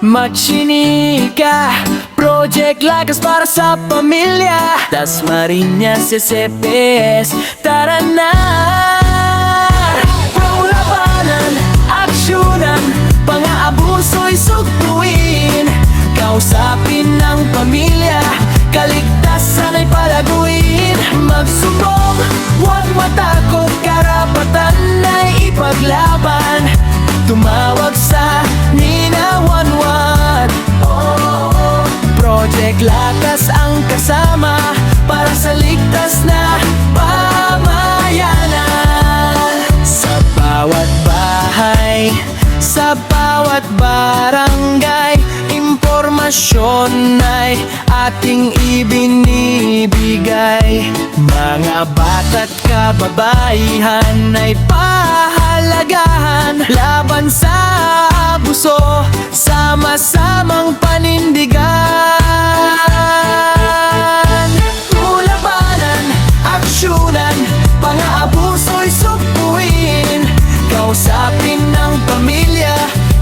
Machinika, Project Lakas para sa pamilya. Dasmariñas, CCPS, tara na. Labanan, aksyonan, pang-aabuso'y sugpuin. Kausapin ng pamilya, kaligtasan ay palaguin. Magsubong, huwag matakot, karapatan ay ipaglaban. Tumawag sa Nina 11. Project Lakas ang kasama para sa ligtas na pamayanan. Sa bawat bahay, sa bawat barangay, impormasyon ay ating ibinibigay. Mga bata't kababaihan ay pahalagahan. Laban sa abuso, sama-samang panindigan. Labanan, aksyonan, pang-aabuso'y sugpuin. Kausapin ng pamilya,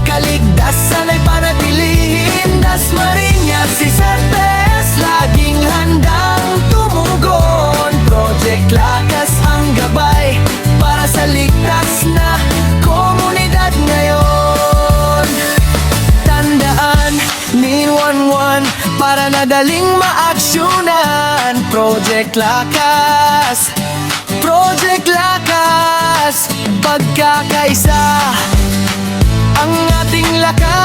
kaligtasan ay panatilihin. Dasmariñas, CCPS, laging handang tumugon. Project Lakas ang gabay para sa ligtas na komunidad ngayon. Tandaan, Nin 11 para nadaling maaksyonan. Project Lakas, Project Lakas, pagkakaisa ang ating lakas.